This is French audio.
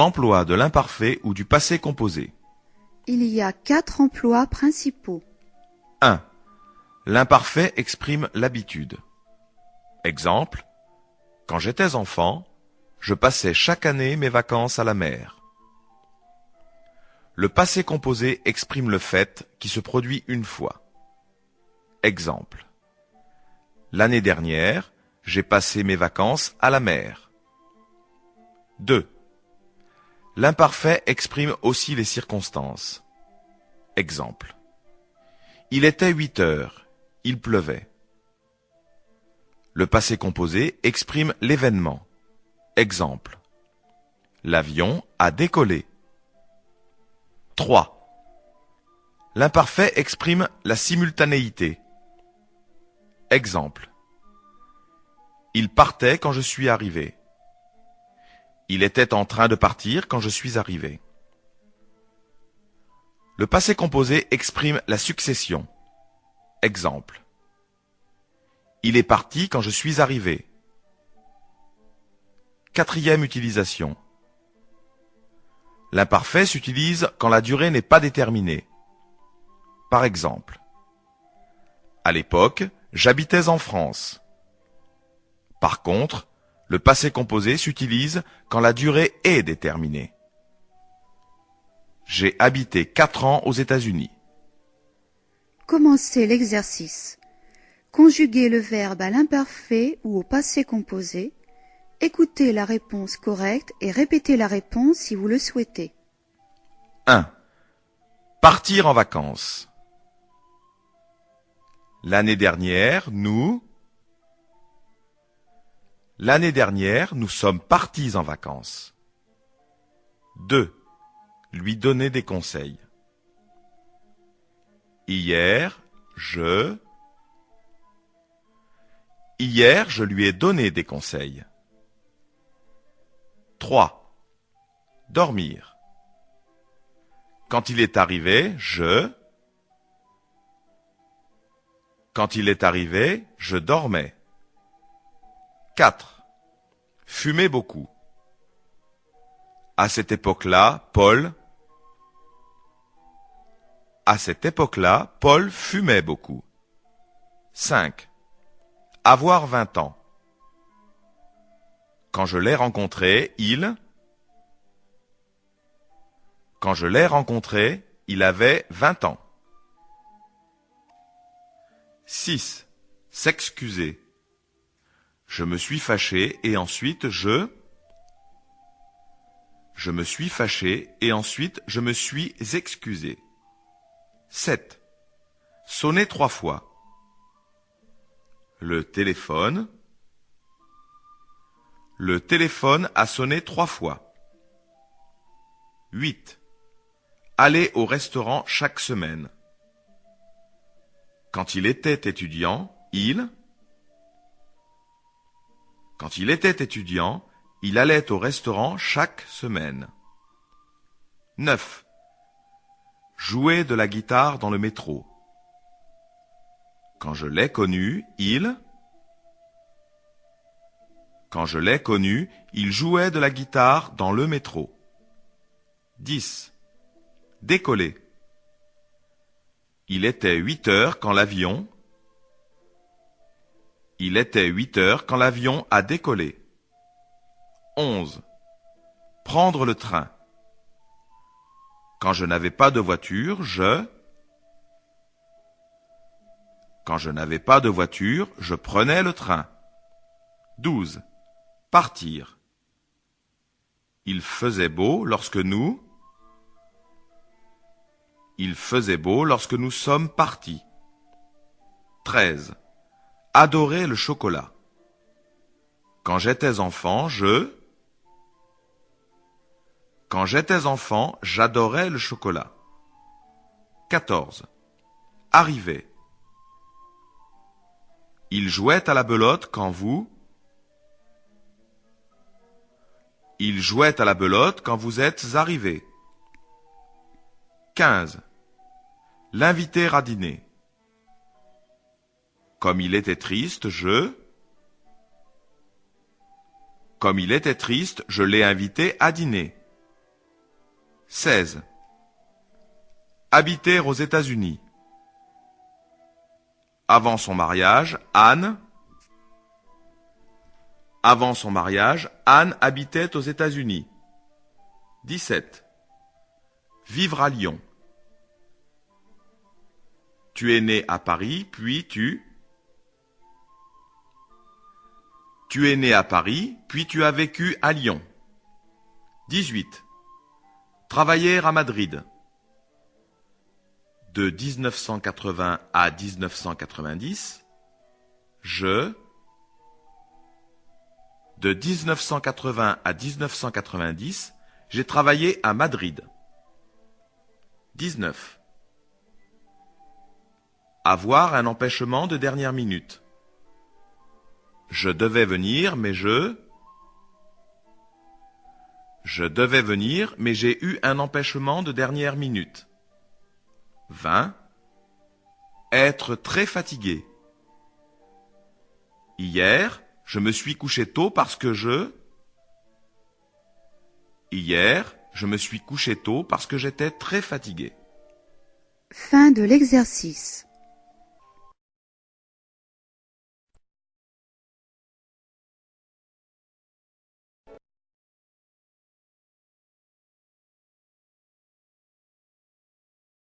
Emploi de l'imparfait ou du passé composé. Il y a 4 emplois principaux. 1. L'imparfait exprime l'habitude. Exemple. Quand j'étais enfant, je passais chaque année mes vacances à la mer. Le passé composé exprime le fait qui se produit une fois. Exemple. L'année dernière, j'ai passé mes vacances à la mer. 2. L'imparfait exprime aussi les circonstances. Exemple. Il était 8 heures, il pleuvait. Le passé composé exprime l'événement. Exemple. L'avion a décollé. 3. L'imparfait exprime la simultanéité. Exemple. Il partait quand je suis arrivé. Il était en train de partir quand je suis arrivé. Le passé composé exprime la succession. Exemple. Il est parti quand je suis arrivé. 4e utilisation. L'imparfait s'utilise quand la durée n'est pas déterminée. Par exemple, à l'époque, j'habitais en France. Par contre, le passé composé s'utilise quand la durée est déterminée. J'ai habité 4 ans aux États-Unis. Commencez l'exercice. Conjuguez le verbe à l'imparfait ou au passé composé. Écoutez la réponse correcte et répétez la réponse si vous le souhaitez. 1. Partir en vacances. L'année dernière, nous sommes partis en vacances. 2. Lui donner des conseils. Hier, je lui ai donné des conseils. 3. Dormir. Quand il est arrivé, je dormais. 4. Fumer beaucoup. À cette époque-là, Paul fumait beaucoup. 5. Avoir 20 ans. Quand je l'ai rencontré, il avait 20 ans. 6. S'excuser. Je me suis fâché et ensuite je me suis excusé. 7. Sonner 3 fois. Le téléphone a sonné 3 fois. 8. Aller au restaurant chaque semaine. Quand il était étudiant, il allait au restaurant chaque semaine. 9. Jouer de la guitare dans le métro. Quand je l'ai connu, il jouait de la guitare dans le métro. 10. Décoller. Il était 8 heures quand l'avion a décollé. 11. Prendre le train. Quand je n'avais pas de voiture, je prenais le train. 12. Partir. Il faisait beau lorsque nous sommes partis. 13. Adorer le chocolat. Quand j'étais enfant, j'adorais le chocolat. 14. Arriver. Il jouait à la belote quand vous êtes arrivé. 15. L'inviter à dîner. Comme il était triste, je l'ai invité à dîner. 16. Habiter aux États-Unis. Avant son mariage, Anne habitait aux États-Unis. 17. Vivre à Lyon. Tu es né à Paris, puis tu es né à Paris, puis tu as vécu à Lyon. 18. Travailler à Madrid. De 1980 à 1990, De 1980 à 1990, j'ai travaillé à Madrid. 19. Avoir un empêchement de dernière minute. Je devais venir, mais j'ai eu un empêchement de dernière minute. 20. Être très fatigué. Hier, je me suis couché tôt parce que j'étais très fatigué. Fin de l'exercice.